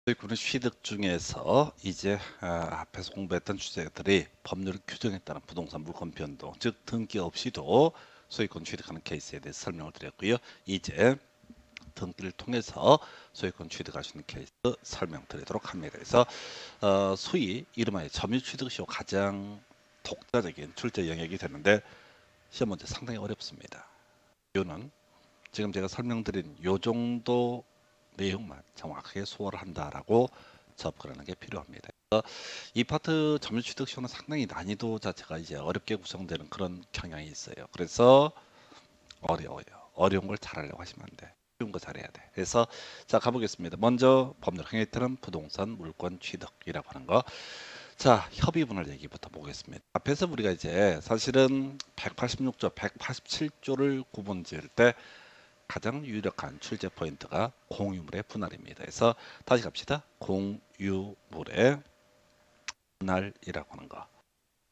소유권 취득 중에서 이제 앞에서 공부했던 주제들이 법률 규정에 따른 부동산 물권 변동, 즉 등기 없이도 소유권 취득하는 케이스에 대해서 설명을 드렸고요. 이제 등기를 통해서 소유권 취득할 수 있는 케이스 설명드리도록 합니다. 그래서 소위 이름하여 점유 취득 시효 가장 독자적인 출제 영역이 되는데 시험 문제 상당히 어렵습니다. 이유는 지금 제가 설명드린 요 정도 내용만 정확하게 소화를 한다라고 접근하는 게 필요합니다. 그래서 이 파트 점유 취득 시효는 상당히 난이도 자체가 이제 어렵게 구성되는 그런 경향이 있어요. 그래서 어려워요. 어려운 걸 잘하려고 하시면 안 돼. 쉬운 거 잘해야 돼. 그래서 자 가보겠습니다. 먼저 법률 행위에 따른 부동산 물권 취득이라고 하는 거. 자, 협의 분할 얘기부터 보겠습니다. 앞에서 우리가 이제 사실은 186조, 187조를 구분 지을 때 가장 유력한 출제 포인트가 공유물의 분할입니다. 그래서 다시 갑시다. 공유물의 분할이라고 하는 거.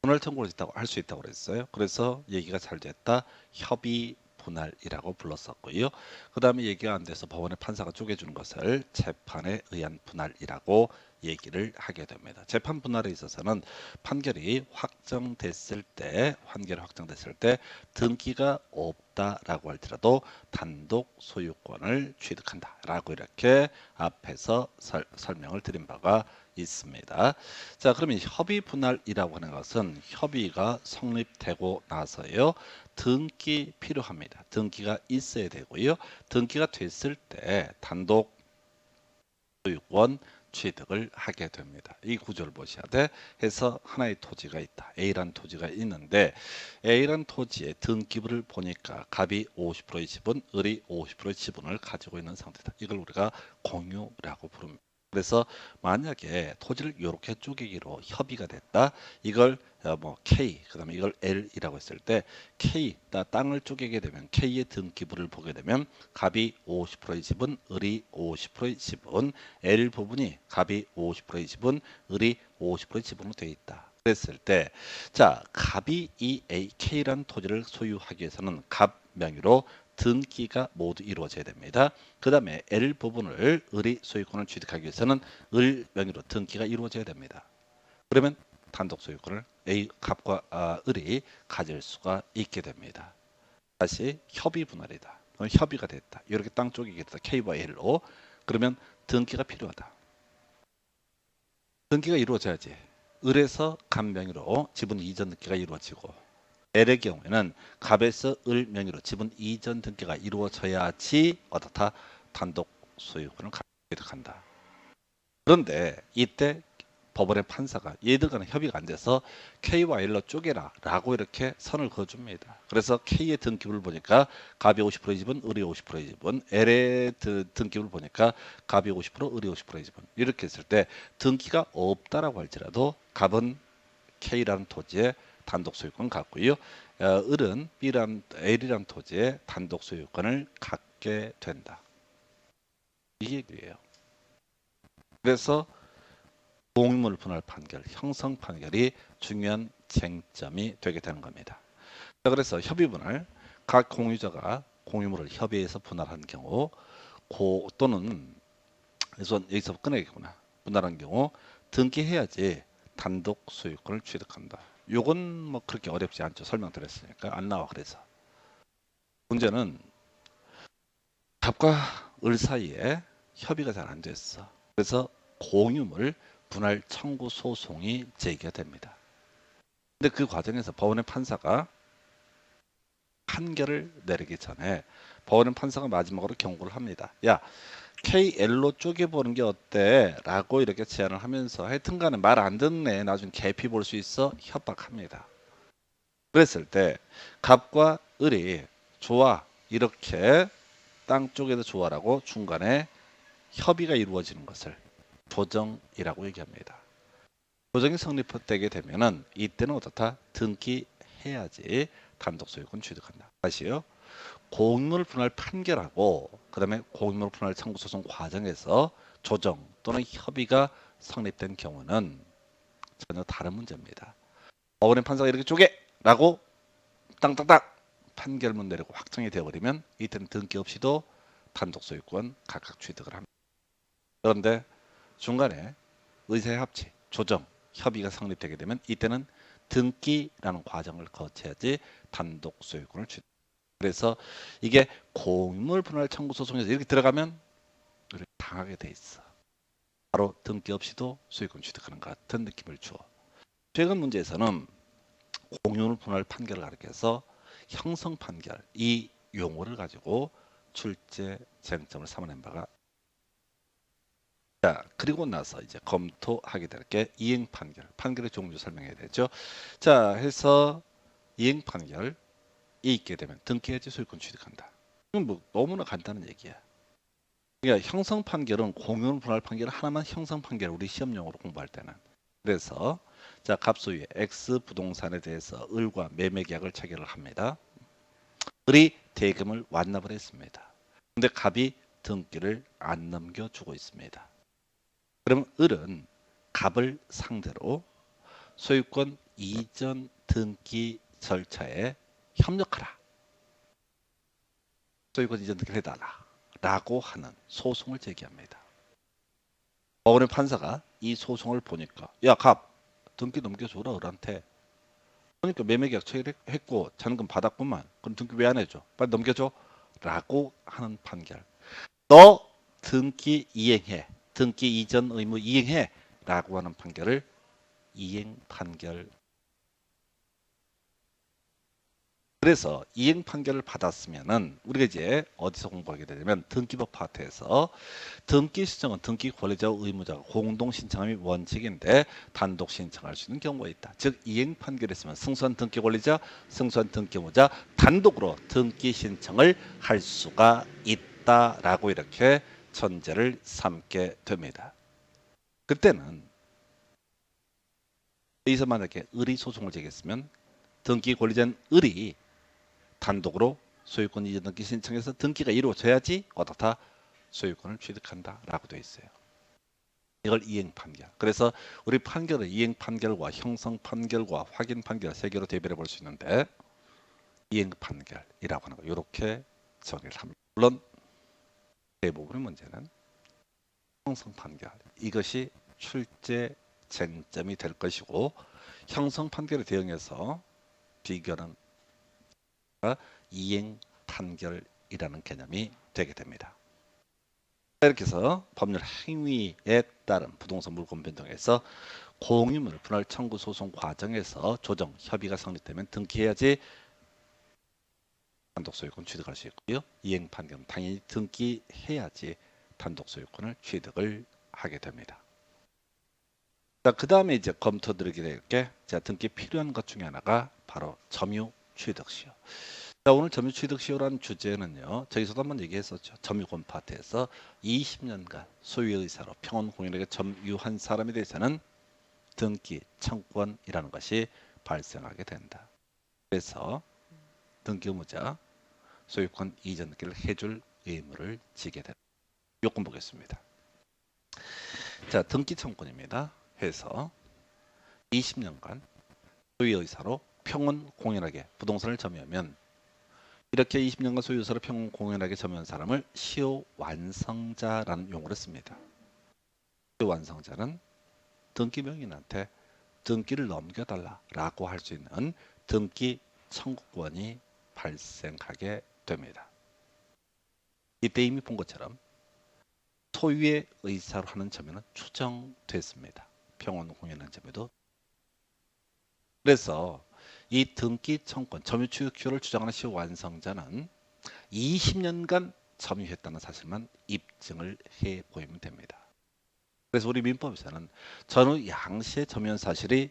분할 청구를 할 수 있다고 그랬어요. 그래서 얘기가 잘 됐다. 협의 분할이라고 불렀었고요. 그 다음에 얘기가 안 돼서 법원의 판사가 쪼개주는 것을 재판에 의한 분할이라고 얘기를 하게 됩니다. 재판 분할에 있어서는 판결이 확정됐을 때 등기가 없다라고 할지라도 단독 소유권을 취득한다라고 이렇게 앞에서 설명을 드린 바가 있습니다. 자, 그러면 협의 분할이라고 하는 것은 협의가 성립되고 나서요. 등기 필요합니다. 등기가 있어야 되고요. 등기가 됐을 때 단독 소유권 취득을 하게 됩니다. 이 구조를 보셔야 돼. 해서 하나의 토지가 있다. A라는 토지가 있는데 A라는 토지의 등기부를 보니까 갑이 50%의 지분, 을이 50%의 지분을 가지고 있는 상태다. 이걸 우리가 공유라고 부릅니다. 그래서 만약에 토지를 이렇게 쪼개기로 협의가 됐다. 이걸 뭐 K, 그다음에 이걸 L이라고 했을 때 K, 땅을 쪼개게 되면 K의 등기부를 보게 되면 갑이 50%의 지분, 을이 50%의 지분, L 부분이 갑이 50%의 지분, 을이 50%의 지분으로 되어 있다. 그랬을 때, 자, 갑이 이 K라는 토지를 소유하기 위해서는 갑 명의로 등기가 모두 이루어져야 됩니다. 그 다음에 L 부분을 을이 소유권을 취득하기 위해서는 을 명의로 등기가 이루어져야 됩니다. 그러면 단독 소유권을 갑과 을이 가질 수가 있게 됩니다. 다시 협의 분할이다. 협의가 됐다. 이렇게 땅 쪼개기 됐다. K와 L로. 그러면 등기가 필요하다. 등기가 이루어져야지. 을에서 갑 명의로 지분 이전 등기가 이루어지고 L의 경우에는 갑에서 을 명의로 지분 이전 등기가 이루어져야지 어떻다 단독 소유권을 취득한다. 그런데 이때 법원의 판사가 얘들 간에 협의가 안 돼서 K와 L로 쪼개라 라고 이렇게 선을 그어줍니다. 그래서 K의 등기부를 보니까 갑이 50%의 지분, 을이 50%의 지분, L의 등기부를 보니까 갑이 50%, 을이 50%의 지분 이렇게 했을 때 등기가 없다라고 할지라도 갑은 K라는 토지에 단독 소유권 갖고요. 을은 L이라는 토지에 단독 소유권을 갖게 된다. 이 얘기예요. 그래서 공유물 분할 판결, 형성 판결이 중요한 쟁점이 되게 되는 겁니다. 자, 그래서 협의 분할, 각 공유자가 공유물을 협의해서 분할한 경우, 또는 여기서 끊어야겠구나. 분할한 경우 등기해야지 단독 소유권을 취득한다. 요건 뭐 그렇게 어렵지 않죠. 설명드렸으니까 안 나와. 그래서 문제는 갑과 을 사이에 협의가 잘 안 됐어. 그래서 공유물 분할 청구 소송이 제기가 됩니다. 근데 그 과정에서 법원의 판사가 판결을 내리기 전에 법원의 판사가 마지막으로 경고를 합니다. 야, KL로 쪼개보는 게 어때? 라고 이렇게 제안을 하면서 하여튼간에 말 안 듣네. 나중에 개피 볼 수 있어. 협박합니다. 그랬을 때 갑과 을이 좋아. 이렇게 땅 쪽에도 좋아라고 중간에 협의가 이루어지는 것을 조정이라고 얘기합니다. 조정이 성립되게 되면은 이때는 어떻다? 등기해야지 단독 소유권 취득한다. 다시요. 공유물 분할 판결하고 그다음에 공유물 분할 청구 소송 과정에서 조정 또는 협의가 성립된 경우는 전혀 다른 문제입니다. 법원의 판사가 이렇게 쪼개라고 땅땅땅 판결문 내리고 확정이 되어버리면 이때는 등기 없이도 단독 소유권 각각 취득을 합니다. 그런데 중간에 의사의 합치, 조정, 협의가 성립되게 되면 이때는 등기라는 과정을 거쳐야지 단독 소유권을 취득. 그래서 이게 공유물 분할 청구 소송에서 이렇게 들어가면 우리 당하게 돼 있어. 바로 등기 없이도 소유권 취득하는 것 같은 느낌을 주어. 최근 문제에서는 공유물 분할 판결을 가리켜서 형성 판결 이 용어를 가지고 출제 쟁점을 삼아낸 바가. 자, 그리고 나서 이제 검토하게 될 게 이행 판결. 판결의 종류 설명해야 되죠. 자, 해서 이행 판결이 있게 되면 등기해지 소유권 취득한다. 이건 뭐 너무나 간단한 얘기야. 그러니까 형성 판결은 공유물 분할 판결 하나만 형성 판결 우리 시험용으로 공부할 때는. 그래서 자, 갑소유의 X 부동산에 대해서 을과 매매 계약을 체결을 합니다. 을이 대금을 완납을 했습니다. 근데 갑이 등기를 안 넘겨주고 있습니다. 그럼 을은 갑을 상대로 소유권 이전 등기 절차에 협력하라. 소유권 이전 등기를 해달라. 라고 하는 소송을 제기합니다. 법원의 판사가 이 소송을 보니까 야, 갑 등기 넘겨줘라 을한테. 그러니까 매매계약 체결했고 잔금 받았구만. 그럼 등기 왜 안 해줘? 빨리 넘겨줘. 라고 하는 판결. 너 등기 이행해. 등기 이전 의무 이행해. 라고 하는 판결을 이행 판결. 그래서 이행 판결을 받았으면은 우리가 이제 어디서 공부하게 되냐면 등기법 파트에서 등기 신청은 등기 권리자와 의무자가 공동 신청함이 원칙인데 단독 신청할 수 있는 경우가 있다. 즉 이행 판결했으면 승소한 등기 권리자, 승소한 등기 의무자 단독으로 등기 신청을 할 수가 있다라고 이렇게 전제를 삼게 됩니다. 그때는 여기서 만약에 을이 소송을 제기했으면 등기 권리자인 을이 단독으로 소유권 이전 등기 신청해서 등기가 이루어져야지 어떻다 소유권을 취득한다라고 되어 있어요. 이걸 이행 판결. 그래서 우리 판결을 이행 판결과 형성 판결과 확인 판결 세 개로 대별해 볼 수 있는데 이행 판결이라고 하는 거 이렇게 정의를 합니다. 물론 대부분의 문제는 형성 판결 이것이 출제 쟁점이 될 것이고 형성 판결에 대응해서 비교는 이행 판결이라는 개념이 되게 됩니다. 이렇게 해서 법률 행위에 따른 부동산 물권 변동에서 공유물 분할 청구 소송 과정에서 조정, 협의가 성립되면 등기해야지 단독 소유권 취득할 수 있고요. 이행 판결은 당연히 등기해야지 단독 소유권을 취득을 하게 됩니다. 자, 그 다음에 이제 검토 드리게 될 게 등기 필요한 것 중에 하나가 바로 점유 취득시효. 자, 오늘 점유 취득시효라는 주제는요. 저기서도 한번 얘기했었죠. 점유권 파트에서 20년간 소유의 의사로 평온 공인에게 점유한 사람에 대해서는 등기 청구권이라는 것이 발생하게 된다. 그래서 등기 의무자 소유권 이전 등기를 해줄 의무를 지게 된다. 요건 보겠습니다. 자, 등기 청구권입니다. 해서 20년간 소유의 의사로 평온 공인하게 부동산을 점유하면 이렇게 20년간 소유사로 평온 공인하게 점유한 사람을 시효 완성자라는 용어를 씁니다. 시효 완성자는 등기 명인한테 등기를 넘겨달라라고 할 수 있는 등기 청구권이 발생하게 됩니다. 이때 이미 본 것처럼 소유의 의사로 하는 점유는 추정됐습니다. 평온 공인한 점유도. 그래서 이 등기 청구권, 점유 취득효를 주장하는 시효 완성자는 20년간 점유했다는 사실만 입증을 해 보이면 됩니다. 그래서 우리 민법에서는 전후 양시의 점유한 사실이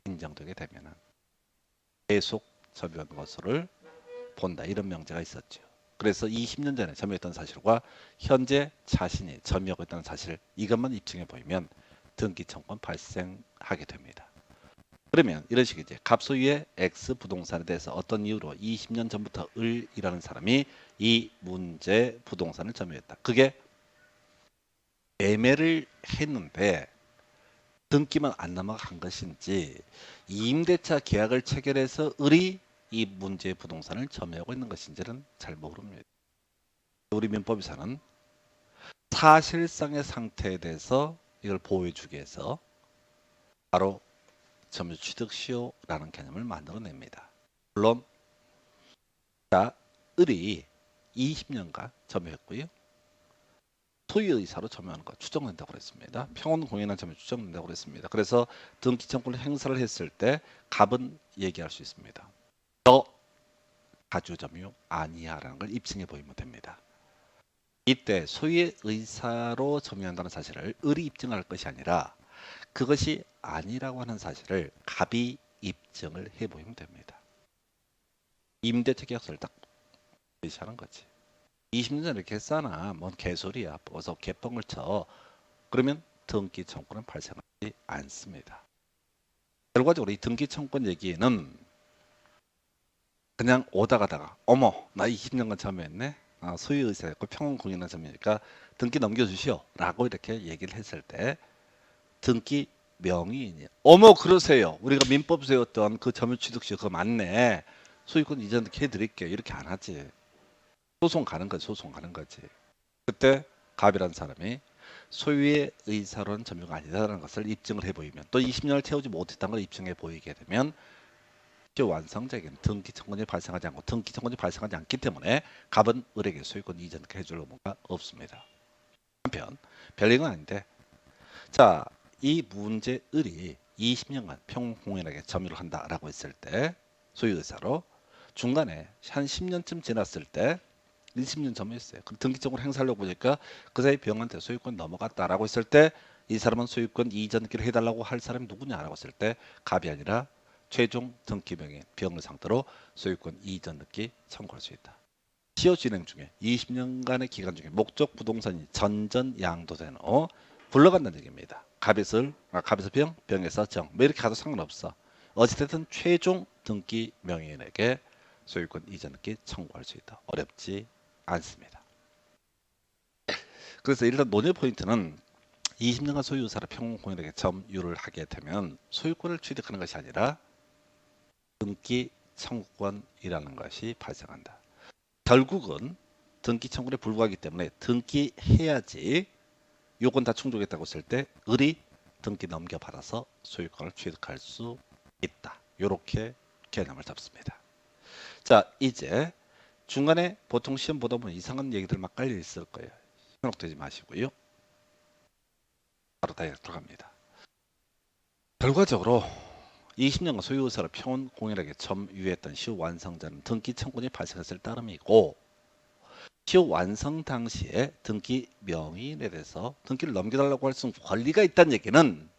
인정되게 되면 계속 점유한 것을 본다 이런 명제가 있었죠. 그래서 20년 전에 점유했던 사실과 현재 자신이 점유하고 있다는 사실 이것만 입증해 보이면 등기 청구권 발생하게 됩니다. 그러면 이런 식이지. 갑소유의 X 부동산에 대해서 어떤 이유로 20년 전부터 을이라는 사람이 이 문제 부동산을 점유했다. 그게 매매를 했는데 등기만 안 넘어간 것인지 임대차 계약을 체결해서 을이 이 문제 부동산을 점유하고 있는 것인지는 잘 모릅니다. 우리 민법에서는 사실상의 상태에 대해서 이걸 보호해주기 위해서 바로 점유 취득시효라는 개념을 만들어냅니다. 물론 자, 을이 20년간 점유했고요. 소유의사로 점유하는 거 추정된다고 그랬습니다. 평온 공인한 점유 추정된다고 그랬습니다. 그래서 등기청구를 행사를 했을 때 갑은 얘기할 수 있습니다. 너 가주점유 아니야라는 걸 입증해 보이면 됩니다. 이때 소유의 의사로 점유한다는 사실을 을이 입증할 것이 아니라 그것이 아니라고 하는 사실을 갑이 입증을 해 보이면 됩니다. 임대차 계약서를 딱 제시하는 거지. 20년 전에 이렇게 했잖아. 뭔 개소리야. 어서 개뻥을 쳐. 그러면 등기 청구는 발생하지 않습니다. 결과적으로 이 등기 청구 얘기는 그냥 오다 가다가 어머 나 20년간 점유했네. 소유 의사였고 평온 공인한 점유니까 등기 넘겨주시오 라고 이렇게 얘기를 했을 때 등기 명의인이 어머 그러세요. 우리가 민법 세웠던 그 점유 취득시 그거 맞네. 소유권 이전 해드릴게요. 이렇게 안 하지. 소송 가는 거지. 소송 가는 거지. 그때 갑이라는 사람이 소유의 의사로는 점유가 아니다라는 것을 입증을 해 보이면 또 20년을 채우지 못했다는 걸 입증해 보이게 되면 완성자에게는 등기 청구권이 발생하지 않고 등기 청구권이 발생하지 않기 때문에 갑은 을에게 소유권 이전 해줄 의무가 없습니다. 한편 별일은 아닌데 자, 이 문제 을이 20년간 평공인에게 점유를 한다라고 했을 때 소유 의사로 중간에 한 10년쯤 지났을 때 20년 점유했어요. 그럼 등기적으로 행사하려고 보니까 그 사이 병한테 소유권 넘어갔다라고 했을 때 이 사람은 소유권 이전기를 해달라고 할 사람이 누구냐라고 했을 때 갑이 아니라 최종 등기명의 병을 상대로 소유권 이전 등기 청구할 수 있다. 시효 진행 중에 20년간의 기간 중에 목적 부동산이 전전양도된 후 굴러간다는 얘기입니다. 갑에서 병, 병에서 정. 뭐 이렇게 가도 상관없어. 어찌됐든 최종 등기 명의인에게 소유권 이전 등기 청구할 수 있다. 어렵지 않습니다. 그래서 일단 논의 포인트는 20년간 소유사를 평공인에게 점유를 하게 되면 소유권을 취득하는 것이 아니라 등기 청구권이라는 것이 발생한다. 결국은 등기 청구에 불구하기 때문에 등기해야지 요건 다 충족했다고 했을 때 을이 등기 넘겨받아서 소유권을 취득할 수 있다. 이렇게 개념을 잡습니다. 자, 이제 중간에 보통 시험 보다 보면 이상한 얘기들 막 깔려 있을 거예요. 현혹되지 마시고요. 바로 다이렉트 들어갑니다. 결과적으로 20년간 소유의사를 평온 공인에게 점유했던 시효 완성자는 등기 청구권이 발생했을 따름이고 시효 완성 당시에 등기 명의인에 대해서 등기를 넘겨달라고 할 수 있는 권리가 있다는 얘기는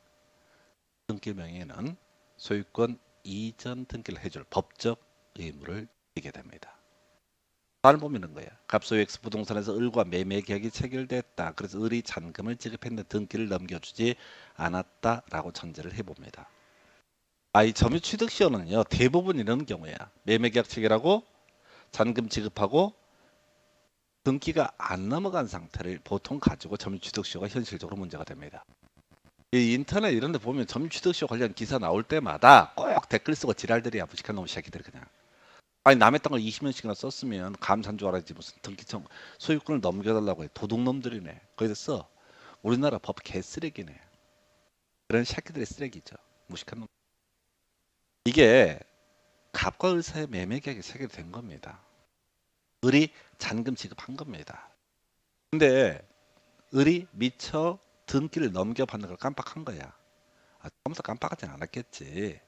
등기 명의인은 소유권 이전 등기를 해줄 법적 의무를 지게 됩니다. 다른 보면 있는 거예요. 갑소유 X 부동산에서 을과 매매 계약이 체결됐다. 그래서 을이 잔금을 지급했는데 등기를 넘겨주지 않았다라고 전제를 해봅니다. 이 점유 취득 시효는요 대부분 이런 경우야. 매매 계약 체결하고 잔금 지급하고 등기가 안 넘어간 상태를 보통 가지고 점유 취득 시효가 현실적으로 문제가 됩니다. 이 인터넷 이런 데 보면 점유 취득 시효 관련 기사 나올 때마다 꼭 댓글 쓰고 지랄들이야. 무식한 놈 새끼들 그냥. 아니 남의 땅을 20년씩이나 썼으면 감사한 줄 알아야지 무슨 등기청 소유권을 넘겨달라고 해. 도둑놈들이네. 거기서 우리나라 법 개쓰레기네. 그런 새끼들의 쓰레기죠. 무식한 놈. 이게 갑과 을 사이의 매매 계약이 체결된 겁니다. 을이 잔금 지급한 겁니다. 근데 을이 미처 등기를 넘겨받는 걸 깜빡한 거야. 처음부터 깜빡하진 않았겠지.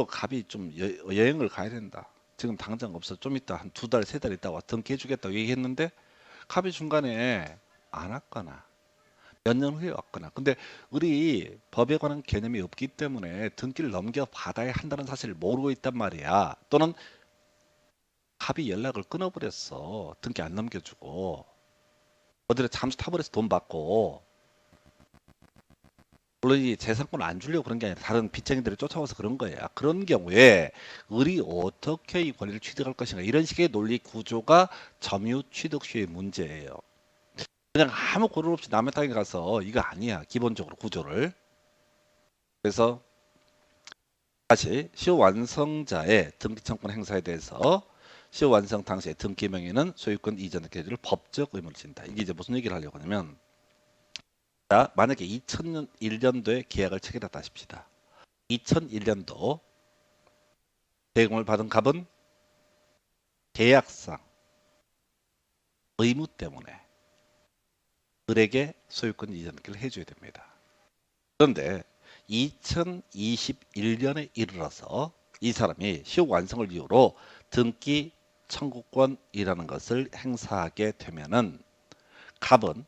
갑이 좀 여행을 가야 된다. 지금 당장 없어. 좀 있다 한 2달, 3달 있다가 등기해주겠다고 얘기했는데 갑이 중간에 안 왔거나 몇 년 후에 왔거나. 근데 우리 법에 관한 개념이 없기 때문에 등기를 넘겨받아야 한다는 사실을 모르고 있단 말이야. 또는 갑이 연락을 끊어버렸어. 등기 안 넘겨주고 어디를 잠수 타버려서 돈 받고. 물론 이 재산권을 안 주려고 그런 게 아니라 다른 빚쟁이들을 쫓아와서 그런 거야. 그런 경우에 을이 어떻게 이 권리를 취득할 것인가 이런 식의 논리 구조가 점유 취득시효의 문제예요. 그냥 아무 고려 없이 남의 땅에 가서 이거 아니야. 기본적으로 구조를. 그래서 다시 시효 완성자의 등기청구권 행사에 대해서 시효 완성 당시에 등기 명의는 소유권 이전 등기를 법적 의무를 진다. 이게 이제 무슨 얘기를 하려고 하냐면, 자, 만약에 2001년도에 계약을 체결했다 하십시다. 2001년도 대금을 받은 갑은 계약상 의무 때문에 을에게 소유권 이전 등기를 해줘야 됩니다. 그런데 2021년에 이르러서 이 사람이 시효 완성을 이유로 등기 청구권이라는 것을 행사하게 되면은 갑은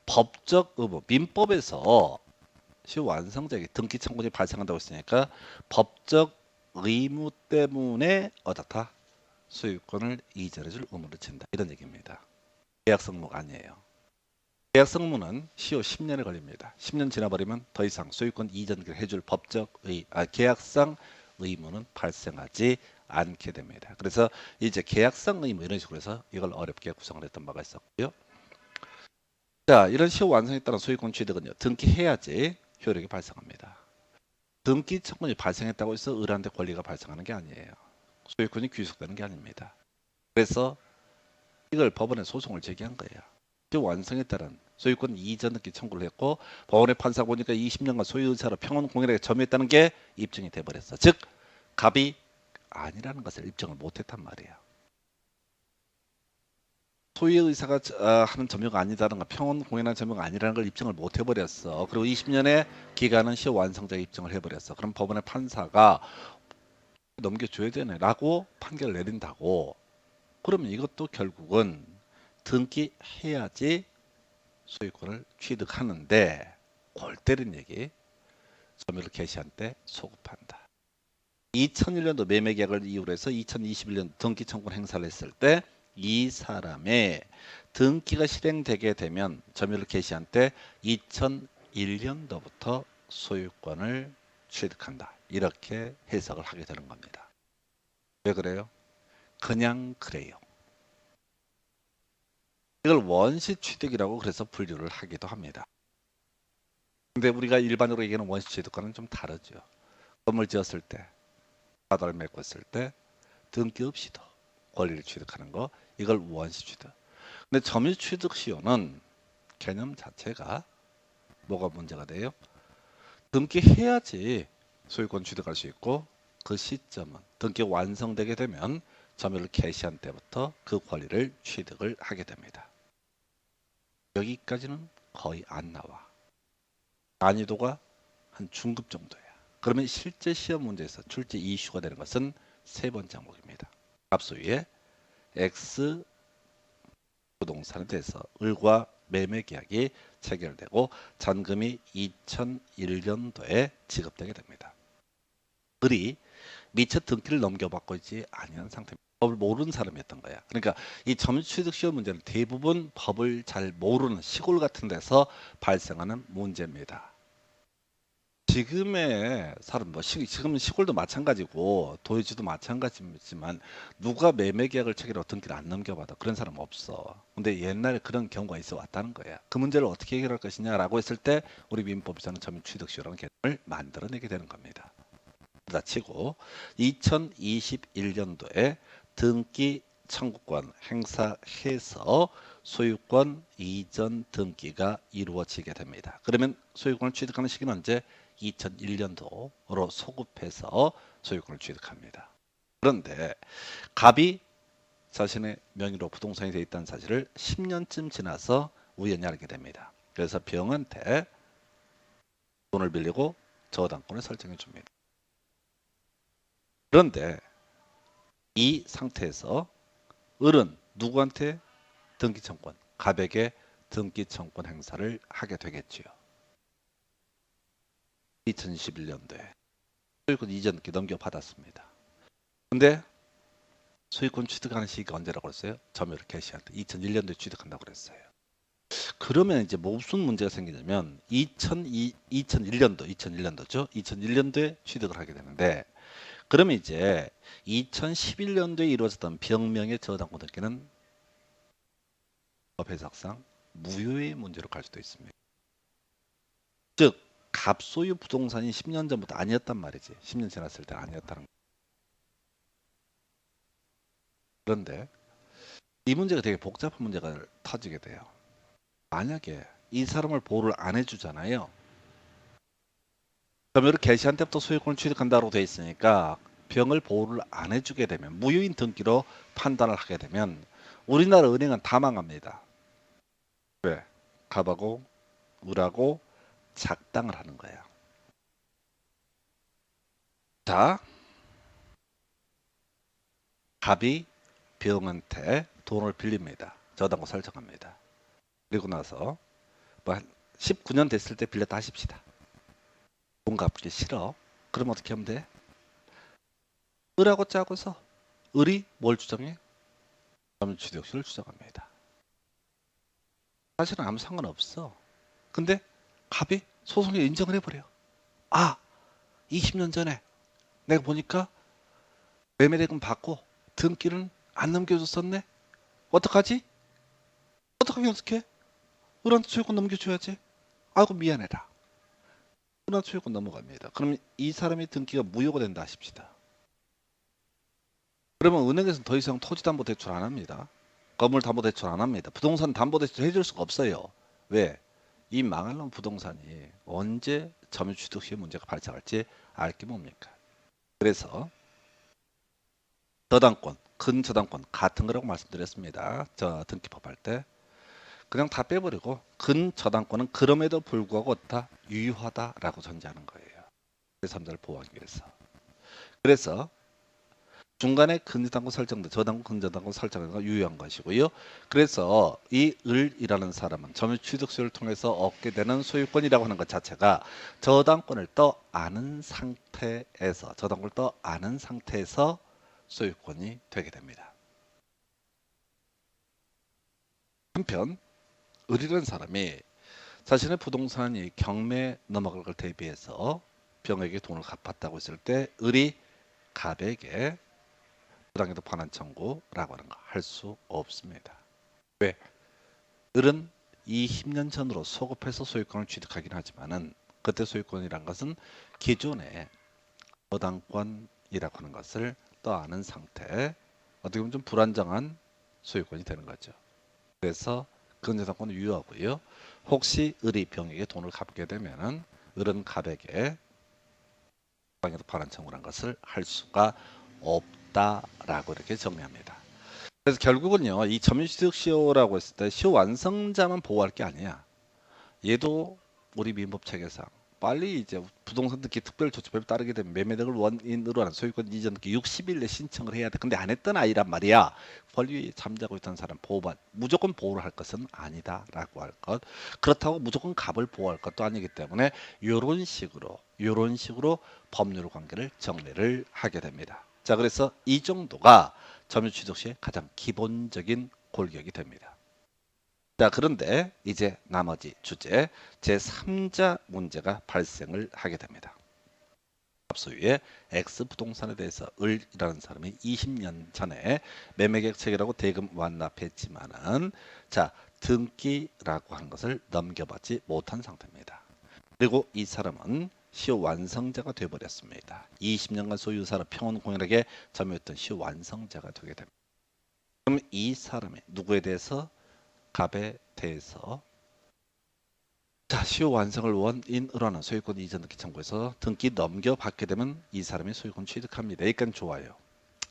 법적 의무, 민법에서 시효 완성자에게 등기 청구권이 발생한다고 했으니까 법적 의무 때문에 어떻다? 소유권을 이전해줄 의무를 진다. 이런 얘기입니다. 계약성무가 아니에요. 계약성무는 시효 10년에 걸립니다. 10년 지나버리면 더 이상 소유권 이전을 해줄 계약상 의무는 발생하지 않게 됩니다. 그래서 이제 계약상 의무 이런 식으로 해서 이걸 어렵게 구성을 했던 바가 있었고요. 자, 이런 시효 완성에 따른 소유권 취득은요, 등기해야지 효력이 발생합니다. 등기 청구권이 발생했다고 해서 을한테 권리가 발생하는 게 아니에요. 소유권이 귀속되는 게 아닙니다. 그래서 이걸 법원에 소송을 제기한 거예요. 시효 완성에 따른 소유권 이전 등기 청구를 했고 법원의 판사가 보니까 20년간 소유 의사로 평온 공인에게 점유했다는 게 입증이 돼버렸어. 즉 갑이 아니라는 것을 입증을 못했단 말이에요. 소유의 의사가 하는 점유가 아니다는 거, 평온 공인한 점유가 아니라는 걸 입증을 못 해버렸어. 그리고 20년의 기간은 시효 완성자 입증을 해버렸어. 그럼 법원의 판사가 넘겨줘야 되네라고 판결을 내린다고. 그러면 이것도 결국은 등기해야지 소유권을 취득하는데 골 때린 얘기, 점유를 개시한 때 소급한다. 2001년도 매매계약을 이유로 해서 2021년 등기 청구권 행사를 했을 때 이 사람의 등기가 실행되게 되면 점유를 개시한 때 2001년도부터 소유권을 취득한다. 이렇게 해석을 하게 되는 겁니다. 왜 그래요? 그냥 그래요. 이걸 원시 취득이라고 그래서 분류를 하기도 합니다. 근데 우리가 일반적으로 얘기하는 원시 취득과는 좀 다르죠. 건물 지었을 때, 바다를 메꿨을 때 등기 없이도 권리를 취득하는 거, 이걸 원시 취득. 근데 점유 취득 시효는 개념 자체가 뭐가 문제가 돼요? 등기해야지 소유권 취득할 수 있고 그 시점은 등기 완성되게 되면 점유를 개시한 때부터 그 권리를 취득을 하게 됩니다. 여기까지는 거의 안 나와. 난이도가 한 중급 정도야. 그러면 실제 시험 문제에서 출제 이슈가 되는 것은 세 번째 항목입니다. 앞소위에 X 부동산에 대해서 을과 매매 계약이 체결되고 잔금이 2001년도에 지급되게 됩니다. 을이 미처 등기를 넘겨받고 있지 아니한 상태입니다. 법을 모르는 사람이었던 거야. 그러니까 이 점유취득 시효 문제는 대부분 법을 잘 모르는 시골 같은 데서 발생하는 문제입니다. 지금의 사람 지금 시골도 마찬가지고 도시도 마찬가지지만 누가 매매 계약을 체결하고 등기를 안 넘겨받아 그런 사람 없어. 근데 옛날에 그런 경우가 있어 왔다는 거야. 그 문제를 어떻게 해결할 것이냐라고 했을 때 우리 민법에서는 점유취득시효라는 개념을 만들어내게 되는 겁니다. 그러다 치고 2021년도에 등기 청구권 행사해서 소유권 이전 등기가 이루어지게 됩니다. 그러면 소유권을 취득하는 시기는 언제? 2001년도로 소급해서 소유권을 취득합니다. 그런데 갑이 자신의 명의로 부동산이 되어 있다는 사실을 10년쯤 지나서 우연히 알게 됩니다. 그래서 병한테 돈을 빌리고 저당권을 설정해 줍니다. 그런데 이 상태에서 을은 누구한테 등기청권, 갑에게 등기청권 행사를 하게 되겠지요. 2021년도에 소유권 이전 등기 넘겨받았습니다. 근데 소유권 취득하는 시기가 언제라고 그랬어요? 점유를 개시할 때 2001년도에 취득한다고 그랬어요. 그러면 이제 무슨 문제가 생기냐면 2001년도죠. 2001년도에 취득을 하게 되는데 그러면 이제 2011년도에 이루어졌던 병명의 저당권 등기는 법 해석상 무효의 문제로 갈 수도 있습니다. 즉 갑소유 부동산이 10년 전부터 아니었단 말이지. 10년 지났을 때 아니었다는 거. 그런데 이 문제가 되게 복잡한 문제가 터지게 돼요. 만약에 이 사람을 보호를 안 해주잖아요. 그럼 이렇게 개시한 때부터 소유권을 취득한다고 돼 있으니까 병을 보호를 안 해주게 되면 무효인 등기로 판단을 하게 되면 우리나라 은행은 다 망합니다. 왜? 갑하고 을하고 작당을 하는 거예요. 자, 갑이 병한테 돈을 빌립니다. 저당고 설정합니다. 그리고 나서 뭐한 19년 됐을 때 빌렸다 하십시다. 돈 갚기 싫어. 그럼 어떻게 하면 돼? 을하고 짜고서 을이 뭘 주장해? 점유취득세를 주장합니다. 사실은 아무 상관없어. 근데 갑이 소송에 인정을 해버려. 아, 20년 전에 내가 보니까 매매대금 받고 등기는 안 넘겨줬었네. 어떡하지? 어떻게? 을한테 소유권 넘겨줘야지. 아이고 미안해라. 을한테 소유권 넘어갑니다. 그럼 이 사람의 등기가 무효가 된다 하십시다. 그러면 은행에서는 더 이상 토지담보대출 안 합니다. 건물담보대출 안 합니다. 부동산 담보대출 해줄 수가 없어요. 왜? 이 망할 놈 부동산이 언제 점유취득 시에 문제가 발생할지 알게 뭡니까? 그래서 저당권, 근저당권 같은 거라고 말씀드렸습니다. 저 등기법 할 때. 그냥 다 빼버리고 근저당권은 그럼에도 불구하고 어떻다? 유효하다라고 전제하는 거예요. 제3자를 보호하기 위해서. 그래서 중간에 근저당권 설정된 저당권 근저당권 설정하는 건 유효한 것이고요. 그래서 이 을이라는 사람은 점유취득세를 통해서 얻게 되는 소유권이라고 하는 것 자체가 저당권을 떠 아는 상태에서 저당권을 떠 아는 상태에서 소유권이 되게 됩니다. 한편 을이라는 사람이 자신의 부동산이 경매에 넘어갈 걸 대비해서 병에게 돈을 갚았다고 했을 때 을이 갑에게 부당이득 반환 청구라고 하는 거 할 수 없습니다. 왜? 을은 20년 전으로 소급해서 소유권을 취득하긴 하지만은 그때 소유권이란 것은 기존의 저당권이라고 하는 것을 떠안은 상태, 어떻게 보면 좀 불안정한 소유권이 되는 거죠. 그래서 근저당권은 유효하고요. 혹시 을이 병에게 돈을 갚게 되면은 을은 갑에게 부당이득 반환 청구란 것을 할 수가 없다라고 이렇게 정리합니다. 그래서 결국은요, 이 점유취득 시효라고 했을 때 시효 완성자만 보호할 게 아니야. 얘도 우리 민법 체계상 빨리 이제 부동산 등기 특별조치법에 따르게 되면 매매등을 원인으로 하는 소유권 이전 등기 60일 내 신청을 해야 돼. 근데 안 했던 아이란 말이야. 권리위에 잠자고 있던 사람 보호받 무조건 보호를 할 것은 아니다라고 할 것. 그렇다고 무조건 갑을 보호할 것도 아니기 때문에 이런 식으로 법률 관계를 정리를 하게 됩니다. 자, 그래서 이 정도가 점유취득 시의 가장 기본적인 골격이 됩니다. 자, 그런데 이제 나머지 주제 제3자 문제가 발생을 하게 됩니다. 소유의 X 부동산에 대해서 을이라는 사람이 20년 전에 매매계획 체결하고 대금 완납했지만은 자, 등기라고 하는 것을 넘겨받지 못한 상태입니다. 그리고 이 사람은 시효 완성자가 되어버렸습니다. 20년간 소유사로 평온공연하게 점유했던 시효 완성자가 되게 됩니다. 그럼 이 사람이 누구에 대해서? 갑에 대해서 자, 시효 완성을 원인으로 하는 소유권 이전 등기 청구에서 등기 넘겨받게 되면 이 사람이 소유권 취득합니다. 여기까지 좋아요.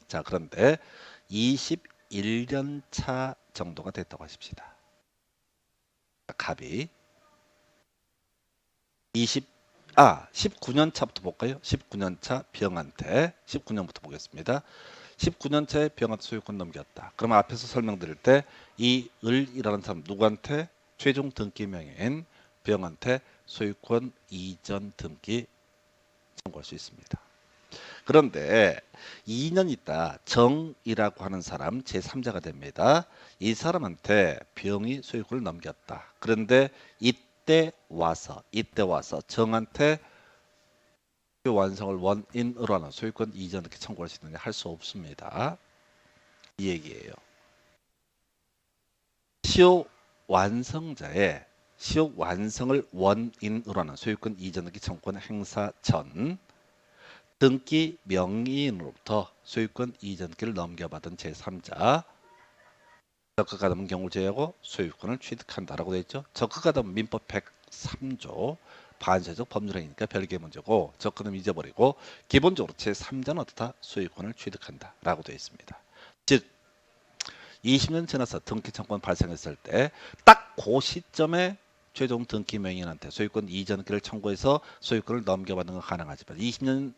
자, 그런데 21년 차 정도가 됐다고 하십시다. 갑이 19년 차부터 볼까요? 19년 차 병한테 19년부터 보겠습니다. 19년 차에 병한테 소유권 넘겼다. 그러면 앞에서 설명드릴 때 이 을이라는 사람 누구한테? 최종 등기 명예인 병한테 소유권 이전 등기 청구할 수 있습니다. 그런데 2년 있다 정이라고 하는 사람 제3자가 됩니다. 이 사람한테 병이 소유권을 넘겼다. 그런데 이때 와서 정한테 완성을 원인으로 하는 소유권 이전 등기 청구할 수 있느냐? 할 수 없습니다. 이 얘기예요. 시효 완성자의 시효 완성을 원인으로 하는 소유권 이전 등기 청구권 행사 전 등기 명의인으로부터 소유권 이전기를 넘겨받은 제3자 적극가담은 경우를 제외하고 소유권을 취득한다라고 되어 있죠. 적극가담은 민법 103조 반사적 법률행위니까 별개의 문제고 적극은 잊어버리고 기본적으로 제3자는 어떻다? 소유권을 취득한다라고 되어 있습니다. 즉 20년 지나서 등기 청구권 발생했을 때 딱 그 시점에 최종 등기 명의인한테 소유권 이전기를 청구해서 소유권을 넘겨받는 건 가능하지만 20년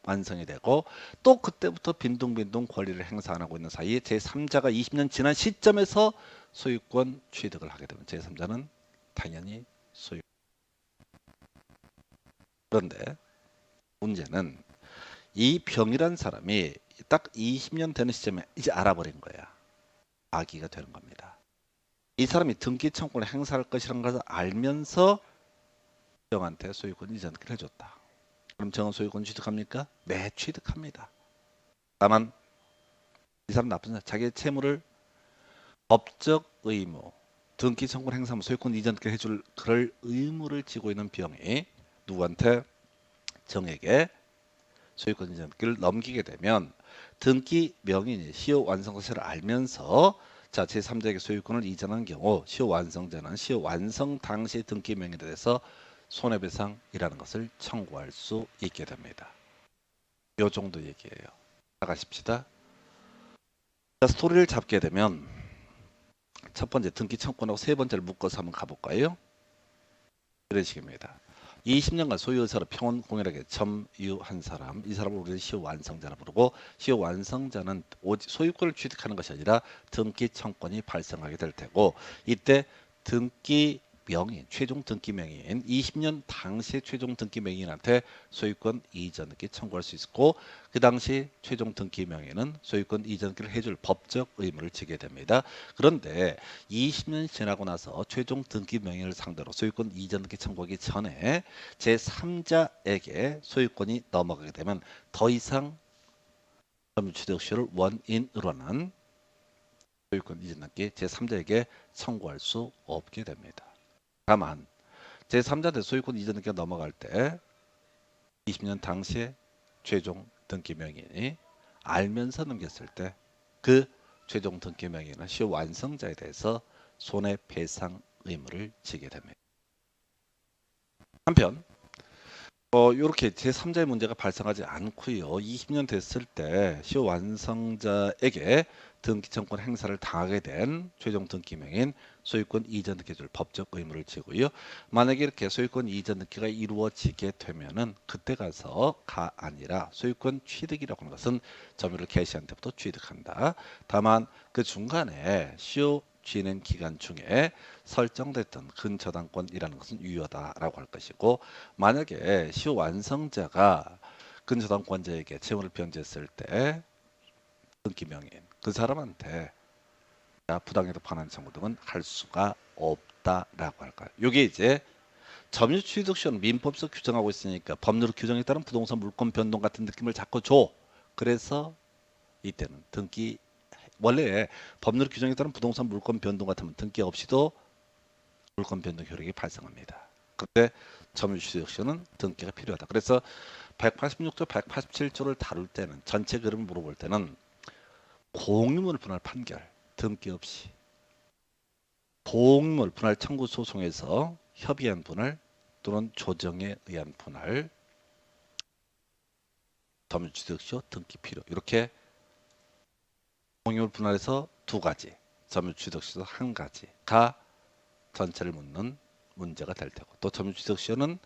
완성이 되고 또 그때부터 빈둥빈둥 권리를 행사 안 하고 있는 사이에 제3자가 20년 지난 시점에서 소유권 취득을 하게 되면 제3자는 당연히 소유. 그런데 문제는 이 병이란 사람이 딱 20년 되는 시점에 이제 알아버린 거야. 아기가 되는 겁니다. 이 사람이 등기 청구권을 행사할 것이라는 것을 알면서 병한테 소유권 이전을 해줬다. 그럼 정은 소유권 취득합니까? 네, 취득합니다. 다만 이 사람 나쁜 사람, 자기의 채무를 법적 의무, 등기 청구를 행사하면 소유권 이전을 해줄 그럴 의무를 지고 있는 병이 누구한테? 정에게 소유권 이전을 넘기게 되면 등기 명의인이 시효 완성 사실을 알면서 자 제3자에게 소유권을 이전한 경우 시효 완성자는 시효 완성 당시 등기 명의에 대해서 손해배상이라는 것을 청구할 수 있게 됩니다. 요 정도 얘기예요. 나가십시다. 자, 스토리를 잡게 되면 첫 번째 등기 청구권하고 세 번째를 묶어서 한번 가볼까요? 이런 식입니다. 20년간 소유 의사로 평온 공연하게 점유한 사람, 이 사람을 우리는 시효 완성자라 부르고 시효 완성자는 오직 소유권을 취득하는 것이 아니라 등기 청구권이 발생하게 될 테고 이때 등기 명의인, 최종 등기 명의인 20년 당시 최종 등기 명의인한테 소유권 이전기 청구할 수 있고 그 당시 최종 등기 명의인은 소유권 이전기를 해줄 법적 의무를 지게 됩니다. 그런데 20년이 지나고 나서 최종 등기 명의인을 상대로 소유권 이전기 청구하기 전에 제3자에게 소유권이 넘어가게 되면 더 이상 점유취득시효를 원인으로는 소유권 이전기 제3자에게 청구할 수 없게 됩니다. 다만 제3자한테 소유권 이전기가 넘어갈 때 20년 당시에 최종 등기 명의인이 알면서 넘겼을 때 그 최종 등기 명의인은 시효 완성자에 대해서 손해배상 의무를 지게 됩니다. 한편 이렇게 제3자의 문제가 발생하지 않고요. 20년 됐을 때 시효 완성자에게 등기청구권 행사를 당하게 된 최종 등기 명의인 소유권 이전 등기 해줄 법적 의무를 지고요. 만약에 이렇게 소유권 이전 등기가 이루어지게 되면은 그때 가서가 아니라 소유권 취득이라고 하는 것은 점유를 개시한 때부터 취득한다. 다만 그 중간에 시효 진행 기간 중에 설정됐던 근저당권이라는 것은 유효다라고 할 것이고 만약에 시효 완성자가 근저당권자에게 채무를 변제했을 때 등기 명의인 그 사람한테 부당해도 반환 청구 등은 할 수가 없다라고 할까요? 이게 이제 점유취득시효는 민법에서 규정하고 있으니까 법률 규정에 따른 부동산 물권 변동 같은 느낌을 자꾸 줘. 그래서 이때는 등기 원래 법률 규정에 따른 부동산 물권 변동 같으면 등기 없이도 물권 변동 효력이 발생합니다. 그때 점유취득시효는 등기가 필요하다. 그래서 186조, 187조를 다룰 때는 전체 그림을 물어볼 때는 공유물 분할 판결, 등기 없이 공유물 분할 청구 소송에서 협의한 분할 또는 조정에 의한 분할, 점유취득시효, 등기 필요 이렇게 공유물 분할에서 두 가지, 점유취득시효 한 가지가 전체를 묻는 문제가 될 테고 또 점유취득시효는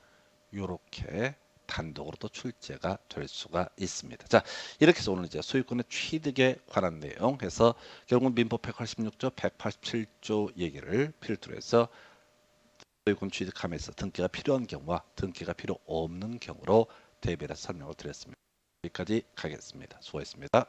이렇게 단독으로 또 출제가 될 수가 있습니다. 자, 이렇게 해서 오늘 이제 소유권의 취득에 관한 내용 해서 결국은 민법 186조, 187조 얘기를 필두로 해서 소유권 취득하면서 등기가 필요한 경우와 등기가 필요 없는 경우로 대비해서 설명을 드렸습니다. 여기까지 가겠습니다. 수고했습니다.